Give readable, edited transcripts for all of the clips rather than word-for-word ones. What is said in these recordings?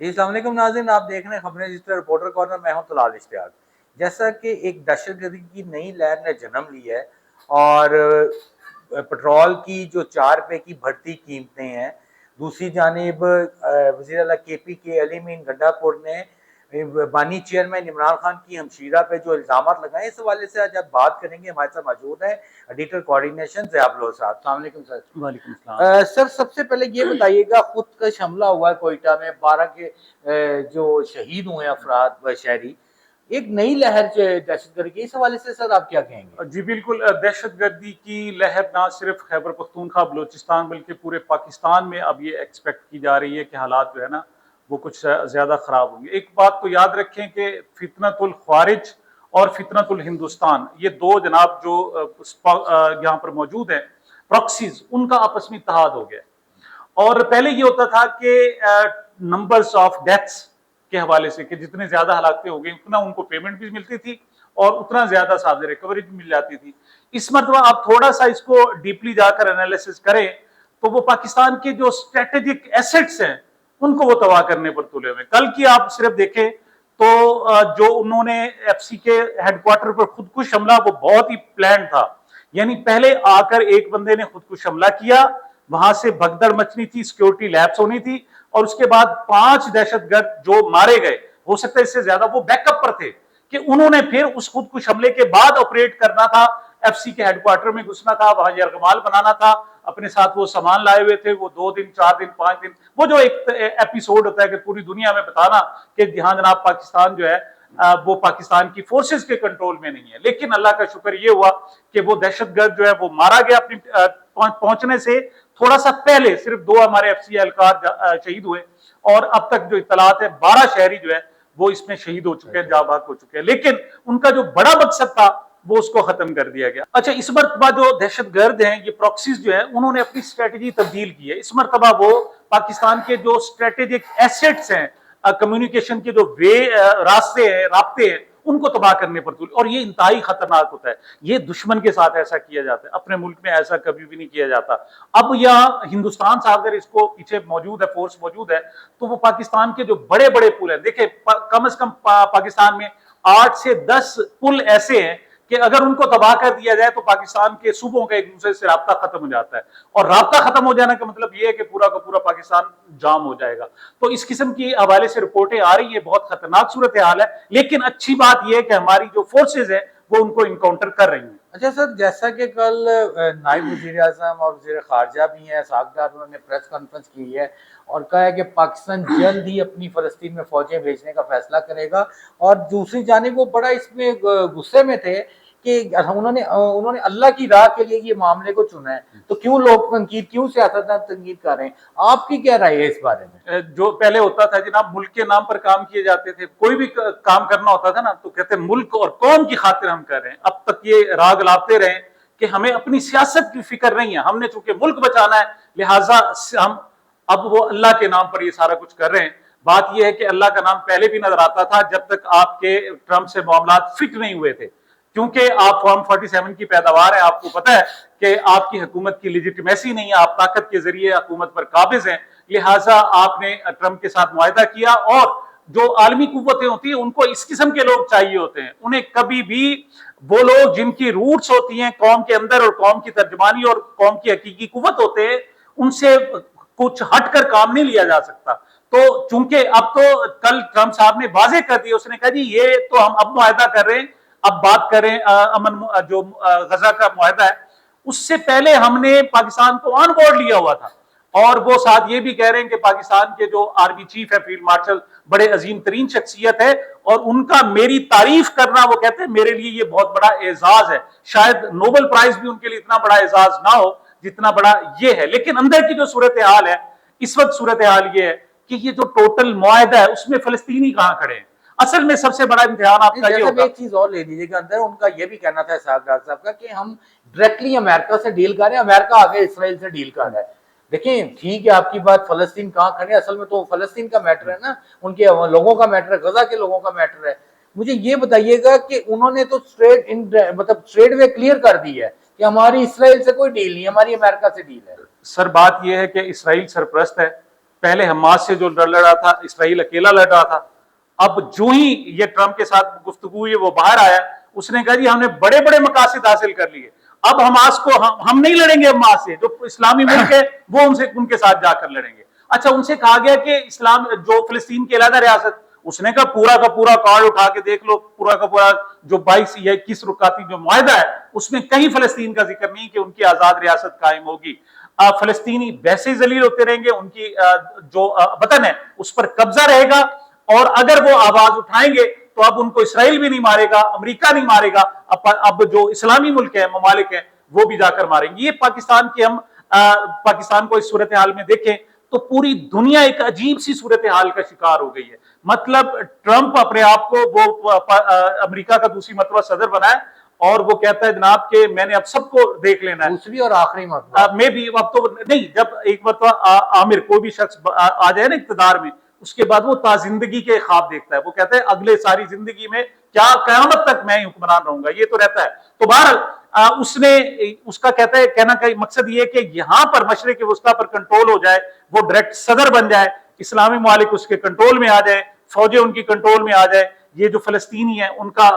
अस्सलाम वालेकुम नाज़रीन, आप देख रहे हैं खबरें जिसमें रिपोर्टर कॉर्नर। मैं हूं तलाल इश्तियाक। जैसा कि एक दहशतगर्दी की नई लहर ने जन्म लिया है और पेट्रोल की जो 4 रुपए की बढ़ती कीमतें हैं, दूसरी जानिब वज़ीर आला KP के अली मीन गंडापुर ने बानी चेयरमैन इमरान खान की हमशीरा पे जो इल्ज़ामात लगाए, इस हवाले से आज आप बात करेंगे। हमारे साथ मौजूद है एडिटर कोऑर्डिनेशन ज़ियाब लोर साहब। अस्सलाम वालेकुम सर। वालेकुम सलाम। सर, सबसे पहले ये बताइएगा, खुदकश हमला हुआ है कोयटा में, 12 के जो शहीद हुए अफराद व शहरी, एक नई लहर जो है दहशतगर्दी की, इस हवाले से सर आप क्या कहेंगे? जी बिल्कुल, दहशतगर्दी की लहर ना सिर्फ खैबर पख्तूनख्वा बलूचिस्तान बल्कि पूरे पाकिस्तान में अब ये एक्सपेक्ट की जा रही है कि हालात जो है ना वो कुछ ज़्यादा ख़राब होंगे। एक बात तो याद रखें कि फितनतुल ख्वारिज और फितनतुल हिंदुस्तान, ये दो जनाब जो यहाँ पर मौजूद है प्रॉक्सीज, उनका आपस में इत्तेहाद हो गया। और पहले ये होता था कि नंबर्स ऑफ डेथ्स के हवाले से कि जितने ज्यादा हलाकतें हो गई उतना उनको पेमेंट भी मिलती थी और उतना ज्यादा साथ रिकवरी भी मिल जाती थी। इस मरतबा आप थोड़ा सा इसको डीपली जाकर एनालिसिस करें तो वो पाकिस्तान के जो स्ट्रेटेजिक एसेट्स हैं उनको वो तबाह करने पर तुले हुए। कल की आप सिर्फ देखें तो जो उन्होंने FC के हेडक्वार्टर पर खुदकुश हमला, वो बहुत ही प्लान था। यानी पहले आकर एक बंदे ने खुदकुश हमला किया, वहां से भगदड़ मचनी थी, सिक्योरिटी लैप्स होनी थी, और उसके बाद 5 दहशतगर्द जो मारे गए, हो सकता है इससे ज्यादा, वो बैकअप पर थे कि उन्होंने फिर उस खुदकुश हमले के बाद ऑपरेट करना था, FC के हेडक्वार्टर में घुसना था, वहां यरगमाल बनाना था, अपने साथ वो सामान लाए हुए थे, वो 2 दिन 4 दिन 5 दिन, वो जो एक एपिसोड होता है कि पूरी दुनिया में बताना कि हाँ जनाब पाकिस्तान जो है वो पाकिस्तान की फोर्सेस के कंट्रोल में नहीं है। लेकिन अल्लाह का शुक्र ये हुआ कि वो दहशतगर्द जो है वो मारा गया अपनी पहुंचने से थोड़ा सा पहले। सिर्फ 2 हमारे FC एहलकार शहीद हुए और अब तक जो इत्तलात है 12 शहरी जो है वो इसमें शहीद हो चुके हैं, जाबाक हो चुके हैं। लेकिन उनका जो बड़ा मकसद था वो उसको खत्म कर दिया गया। अच्छा, इस मरतबा जो दहशतगर्द हैं, ये प्रॉक्सीज जो है, उन्होंने अपनी स्ट्रेटेजी तब्दील की है। इस मरतबा वो पाकिस्तान के जो स्ट्रेटेजिक एसेट्स हैं, कम्युनिकेशन के जो रास्ते हैं, रास्ते हैं, उनको तबाह करने पर तुले। और ये इंतहाई खतरनाक होता है। ये दुश्मन के साथ ऐसा किया जाता है, अपने मुल्क में ऐसा कभी भी नहीं किया जाता। अब यहाँ हिंदुस्तान साहब अगर इसको पीछे मौजूद है, फोर्स मौजूद है, तो वो पाकिस्तान के जो बड़े बड़े पुल हैं, देखिए कम से कम पाकिस्तान में 8 से 10 पुल ऐसे हैं कि अगर उनको तबाह कर दिया जाए तो पाकिस्तान के सूबों का एक दूसरे से राब्ता खत्म हो जाता है। और राब्ता खत्म हो जाने का मतलब यह है कि पूरा का पूरा पाकिस्तान जाम हो जाएगा। तो इस किस्म की हवाले से रिपोर्टें आ रही है, बहुत खतरनाक सूरत हाल है। लेकिन अच्छी बात यह है कि हमारी जो फोर्सेज है वो उनको इनकाउंटर कर रही है। अच्छा सर, जैसा कि कल नायब वज़ीर आज़म और वज़ीर ख़ारजा भी हैं सागदार, उन्होंने प्रेस कॉन्फ्रेंस की है और कहा है कि पाकिस्तान जल्द ही अपनी फ़लस्तीन में फ़ौजें भेजने का फैसला करेगा। और दूसरी जानिब वो बड़ा इसमें गुस्से में थे कि उन्होंने उन्होंने अल्लाह की राह के लिए ये मामले को चुना है, तो क्यों लोग तनकीद, क्यों सियासतदान तनकीद कर रहे हैं? आपकी क्या राय है इस बारे में? जो पहले होता था जनाब, मुल्क के नाम पर काम किए जाते थे। कोई भी काम करना होता था ना तो कहते मुल्क और कौम की खातिर हम कर रहे हैं। अब तक ये राग लाते रहे कि हमें अपनी सियासत की फिक्र नहीं है, हमने चूंकि मुल्क बचाना है, लिहाजा हम अब वो अल्लाह के नाम पर ये सारा कुछ कर रहे हैं। बात यह है कि अल्लाह का नाम पहले भी नजर आता था जब तक आपके ट्रंप से मामला फिट नहीं हुए थे, क्योंकि आप फॉर्म 47 की पैदावार है। आपको पता है कि आपकी हुकूमत की लिजिटिमेसी नहीं है, आप ताकत के जरिए हुकूमत पर काबिज हैं। लिहाजा आपने ट्रंप के साथ मुआहदा किया, और जो आलमी कुव्वतें होती हैं उनको इस किस्म के लोग चाहिए होते हैं। उन्हें कभी भी वो लोग जिनकी रूट्स होती हैं कौम के अंदर और कौम की तर्जमानी और कौम की हकीकी कुव्वत होते हैं, उनसे कुछ हटकर काम नहीं लिया जा सकता। तो चूंकि अब तो कल ट्रंप साहब ने वाजे कर दिया, उसने कहा जी ये तो हम अब मुआहदा कर रहे हैं, अब बात करें अमन जो गजा का मुआहदा है, उससे पहले हमने पाकिस्तान को ऑन बोर्ड लिया हुआ था। और वो साथ ये भी कह रहे हैं कि पाकिस्तान के जो आर्मी चीफ है फील्ड मार्शल, बड़े अजीम तरीन शख्सियत है, और उनका मेरी तारीफ करना, वो कहते हैं मेरे लिए ये बहुत बड़ा एजाज है। शायद नोबेल प्राइज भी उनके लिए इतना बड़ा एजाज ना हो जितना बड़ा ये है। लेकिन अंदर की जो सूरत हाल है इस वक्त, सूरत हाल ये है कि ये जो टोटल मुआहदा है उसमें फलस्तीनी कहां खड़े हैं। असल में सबसे बड़ा इम्तिहान आपका ये होगा। एक चीज और ले लीजिएगा, अंदर उनका ये भी कहना था सागदार साहब का कि हम डायरेक्टली अमेरिका से डील कर रहे हैं, अमेरिका आगे इसराइल से डील कर रहा है। देखिए ठीक है आपकी बात, फलस्तीन कहाँ खड़े, असल में तो फलस्तीन का मैटर है ना, उनके लोगों का मैटर है, गजा के लोगों का मैटर है। मुझे ये बताइएगा कि उन्होंने तो स्ट्रेट इन मतलब स्ट्रेट वे क्लियर कर दी है कि हमारी इसराइल से कोई डील नहीं, हमारी अमेरिका से डील है। सर बात यह है कि इसराइल सरप्रस्त है, पहले हमास से जो लड़ रहा था, इसराइल अकेला लड़ रहा था। अब जो ही ये ट्रंप के साथ गुफ्तगू हुई, वो बाहर आया, उसने कहा जी हमने बड़े बड़े मकासद हासिल कर लिए, अब हमास को हम नहीं लड़ेंगे हमास से, जो इस्लामी मुल्क है वो उनके साथ जाकर लड़ेंगे। अच्छा, उनसे कहा गया कि इस्लाम जो फिलिस्तीन की अलग रियासत, उसने कहा पूरा का पूरा कार्ड उठा के देख लो, पूरा का पूरा जो 22 या 21 रुकाती जो मुआहदा है उसमें कहीं फिलिस्तीन का जिक्र नहीं कि उनकी आजाद रियासत कायम होगी। फिलिस्तीनी वैसे ही जलील होते रहेंगे, उनकी जो वतन है उस पर कब्जा रहेगा, और अगर वो आवाज उठाएंगे तो अब उनको इसराइल भी नहीं मारेगा, अमेरिका नहीं मारेगा, अब जो इस्लामी मुल्क है, ममालिक है, वो भी जाकर मारेंगे। ये पाकिस्तान की हम पाकिस्तान को इस सूरत हाल में देखें तो पूरी दुनिया एक अजीब सी सूरत हाल का शिकार हो गई है। मतलब ट्रंप अपने आप को वो अमेरिका का दूसरी मरतबा सदर बनाए और वो कहता है जनाब कि मैंने अब सबको देख लेना है, दूसरी और आखिरी मरतबा मे भी अब तो नहीं, जब एक मरतबा आमिर कोई भी शख्स आ जाए ना इक्तदार में, उसके बाद वो ताजिंदगी के ख्वाब देखता है, वो कहता है अगले सारी जिंदगी में क्या कयामत तक मैं हुक्मरान रहूंगा, ये तो रहता है। तो बहरहाल उसका कहना का मकसद ये कि यहां पर मशरिक वस्ता पर कंट्रोल हो जाए, वो डायरेक्ट सदर बन जाए, इस्लामी ममालिक उसके कंट्रोल में आ जाए, फौजें उनकी कंट्रोल में आ जाए, ये जो फलस्तीनी है उनका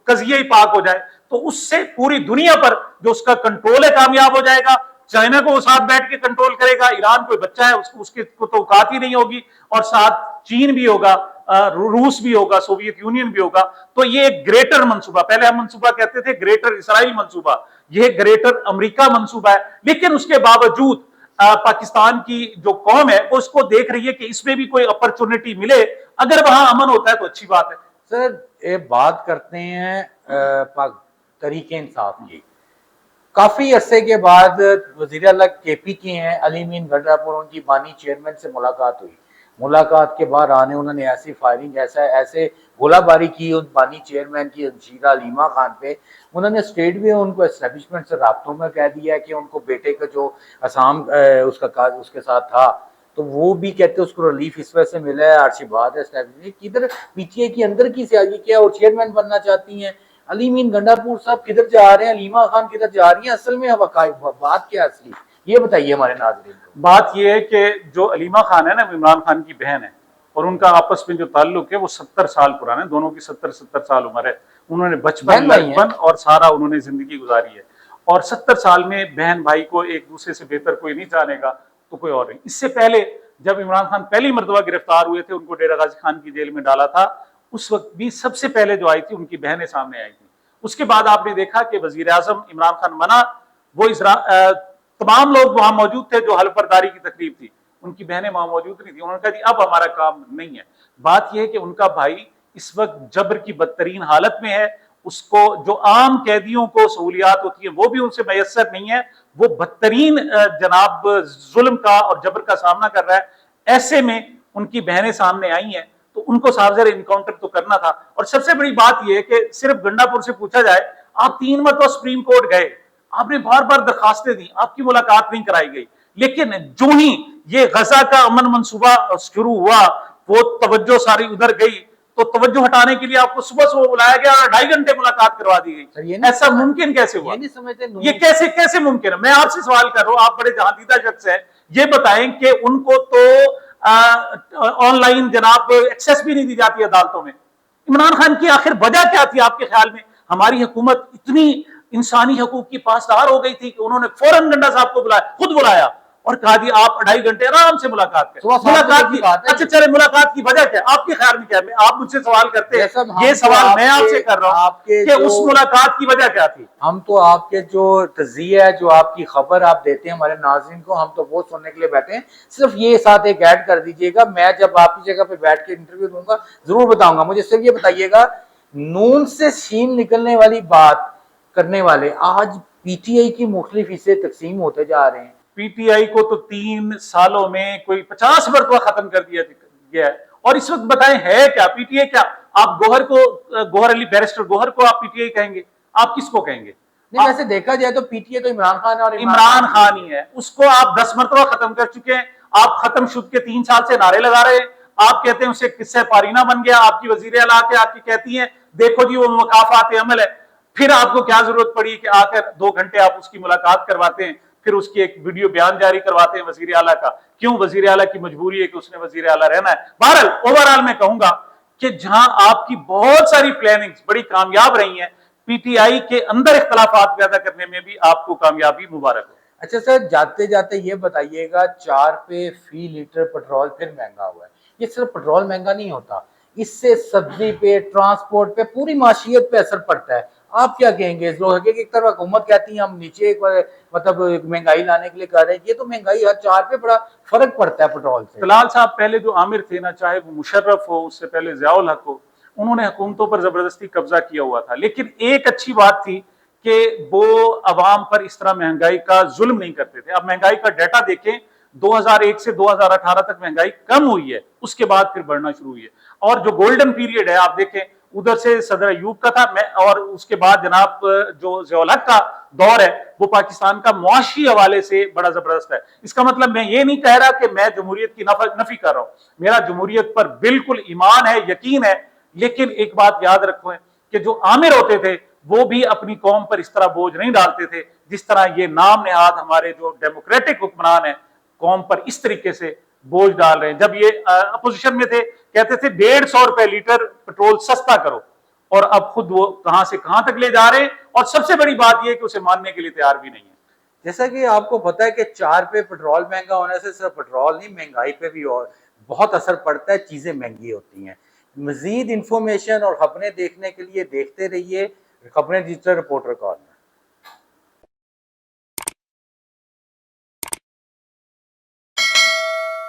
कजिया ही पाक हो जाए, तो उससे पूरी दुनिया पर जो उसका कंट्रोल है कामयाब हो जाएगा। चाइना को वो साथ बैठ के कंट्रोल करेगा, ईरान कोई बच्चा है उसके को तो औकात ही नहीं होगी, और साथ चीन भी होगा, रूस भी होगा, सोवियत यूनियन भी होगा। तो ये एक ग्रेटर मंसूबा, पहले हम मंसूबा कहते थे ग्रेटर इसराइल मंसूबा, ये ग्रेटर अमेरिका मंसूबा है। लेकिन उसके बावजूद पाकिस्तान की जो कौम है वो उसको देख रही है कि इसमें भी कोई अपॉर्चुनिटी मिले, अगर वहां अमन होता है तो अच्छी बात है। सर ये बात करते हैं तरीके इंसाफ की। काफी अरसे के बाद वजीर आला केपी के हैं अलीमीन गंडापुर, उनकी बानी चेयरमैन से मुलाकात हुई। मुलाकात के बाद आने उन्होंने ऐसी फायरिंग ऐसे गोलाबारी की उन बानी चेयरमैन की शीरा अलीमा खान पे। उन्होंने स्टेट भी उनको एस्टेब्लिशमेंट से राब्तों में कह दिया कि उनको बेटे का जो असाम उसके साथ था, तो वो भी कहते उसको रिलीफ इस वजह से मिला है, आर्शीबाद है किधर पीटीआई की अंदर की सियासी क्या और चेयरमैन बनना चाहती हैं। अलीमीन गंडापुर साहब किधर जा रहे हैं, अलीमा खान किधर जा रही है, असल में बात क्या असली, ये बताइए हमारे नाज़रीन को। बात ये है कि जो अलीमा खान है ना, इमरान खान की बहन है, और उनका आपस में जो ताल्लुक है वो 70 साल पुराना है, दोनों की 70 साल उम्र है। उन्होंने बचपन और सारा उन्होंने जिंदगी गुजारी है, और 70 साल में बहन भाई को एक दूसरे से बेहतर कोई नहीं जानेगा तो कोई और नहीं। इससे पहले जब इमरान खान पहली मरतबा गिरफ्तार हुए थे, उनको डेरा गाजी खान की जेल में डाला था, उस वक्त भी सबसे पहले जो आई थी उनकी बहनें सामने आई थी। उसके बाद आपने देखा कि वजीर आजम इमरान खान बना, वो तमाम लोग वहां मौजूद थे, जो हल्फबरदारी की तकरीब थी, उनकी बहनें वहां मौजूद नहीं थी। उन्होंने कहा जी अब हमारा काम नहीं है। बात यह है कि उनका भाई इस वक्त जबर की बदतरीन हालत में है, उसको जो आम कैदियों को सहूलियात होती है वो भी उनसे मैसर नहीं है, वो बदतरीन जनाब जुल्म का और जबर का सामना कर रहा है। ऐसे में उनकी बहनें सामने आई हैं, तो उनको सार्वजनिक इनकाउंटर तो करना था। और सबसे बड़ी बात यह है कि सिर्फ गंडापुर से पूछा जाए, आप 3 मरतबा सुप्रीम कोर्ट गए, आपने बार बार दरखास्तें दी, आपकी मुलाकात नहीं कराई गई, लेकिन जो ही ये गजा का अमन मंसूबा शुरू हुआ, वो तवज्जो सारी उधर गई, तो तवज्जो हटाने के लिए आपको सुबह सुबह बुलाया गया और 2.5 घंटे मुलाकात करवा दी गई। ऐसा मुमकिन कैसे हुआ? नहीं समझते, ये कैसे मुमकिन है? मैं आपसे सवाल कर रहा हूं, आप बड़े जहादीदा शख्स हैं, ये बताएं कि उनको तो ऑनलाइन जनाब एक्सेस भी नहीं दी जाती अदालतों में। इमरान खान की आखिर वजह क्या थी आपके ख्याल में? हमारी हुकूमत इतनी इंसानी हकूक की पासदार हो गई थी कि उन्होंने फौरन गंडा साहब को बुलाया, खुद बुलाया और कहा जी आप 2.5 घंटे आराम से मुलाकात करें। मुलाकात की अच्छा चले, मुलाकात की वजह क्या? आपके ख्याल में क्या है? आप मुझसे सवाल करते हैं, ये सवाल मैं आपसे कर रहा हूं कि उस मुलाकात की वजह क्या थी? हम तो आपके जो तज़किया है, जो आपकी खबर आप देते हैं हमारे नाज़रीन को, हम तो वो सुनने के लिए बैठे हैं। सिर्फ ये साथ एक ऐड कर दीजिएगा, मैं जब आपकी जगह पे बैठ के इंटरव्यू दूंगा जरूर बताऊंगा। मुझे सिर्फ ये बताइएगा, नून से शीन निकलने वाली बात करने वाले आज पीटीआई की मुख्तलिफ हिस्से तकसीम होते जा रहे हैं। पीटीआई को तो 3 सालों में कोई 50 मरतबा खत्म कर दिया गया है, और इस वक्त बताएं है क्या पीटीआई? क्या आप गोहर अली बैरिस्टर गोहर को आप पीटीआई कहेंगे? आप किसको कहेंगे? नहीं, वैसे देखा जाए तो पीटीआई तो इमरान खान और इमरान खान ही है, उसको आप 10 मरतबा खत्म कर चुके हैं। आप खत्म शुद्ध के 3 साल से नारे लगा रहे हैं, आप कहते हैं उसे किस्से पारीना बन गया, आपकी वजीर आला आके आपकी कहती हैं देखो जी वो मुकाफात अमल है। फिर आपको क्या जरूरत पड़ी कि आकर 2 घंटे आप उसकी मुलाकात करवाते हैं, फिर उसकी एक वीडियो बयान जारी करवाते हैं वजीर आला का। क्यों? वजीर आला की मजबूरी है कि उसने वजीर आला रहना है। बहरहाल ओवरऑल मैं कहूंगा कि जहां आपकी बहुत सारी प्लानिंग्स बड़ी कामयाब रही हैं, पीटीआई के अंदर इख्तलाफात पैदा करने में भी आपको कामयाबी मुबारक हो। अच्छा सर, जाते जाते ये बताइएगा, 4 पे फी लीटर पेट्रोल फिर महंगा हुआ है। ये सिर्फ पेट्रोल महंगा नहीं होता, इससे सब्जी पे, ट्रांसपोर्ट पे, पूरी माशियत पे असर पड़ता है। आप क्या कहेंगे? इस लोग एक तरफ हुकूमत कहती है हम नीचे मतलब महंगाई लाने के लिए कर रहे हैं, ये तो महंगाई हर 4 पे बड़ा फर्क पड़ता है पेट्रोल से। तलाल साहब पहले जो आमिर थे ना, चाहे वो मुशर्रफ हो, उससे पहले ज़ियाउल हक हो, उन्होंने हुकूमतों पर जबरदस्ती कब्जा किया हुआ था। लेकिन एक अच्छी बात थी कि वो अवाम पर इस तरह महंगाई का जुल्म नहीं करते थे। अब महंगाई का डाटा देखें, 2001 से 2018 तक महंगाई कम हुई है, उसके बाद फिर बढ़ना शुरू हुई है। और जो गोल्डन पीरियड है आप देखें, उधर से सदर अयूब का था, और उसके बाद जनाब जो ज़ियाउल हक का दौर है, वो पाकिस्तान का मुआशी हवाले से बड़ा जबरदस्त है। इसका मतलब मैं ये नहीं कह रहा कि मैं जमहूरियत की नफी कर रहा हूं, मेरा जमहूरियत पर बिल्कुल ईमान है, यकीन है। लेकिन एक बात याद रखो कि जो आमिर होते थे वो भी अपनी कौम पर इस तरह बोझ नहीं डालते थे जिस तरह ये नाम नेहाद हमारे जो डेमोक्रेटिक हुक्मरान है कौम पर इस तरीके से बोझ डाल रहे हैं। जब ये अपोजिशन में थे, कहते थे 150 रुपए लीटर पेट्रोल सस्ता करो, और अब खुद वो कहां से कहां तक ले जा रहे हैं, और सबसे बड़ी बात यह कि उसे मानने के लिए तैयार भी नहीं है। जैसा कि आपको पता है कि 4 पे पेट्रोल महंगा होने से सिर्फ पेट्रोल नहीं, महंगाई पे भी और बहुत असर पड़ता है, चीजें महंगी होती हैं। मजीद इंफॉर्मेशन और खबरें देखने के लिए देखते रहिए खबरें डिजिटल रिपोर्टर कॉर्नर।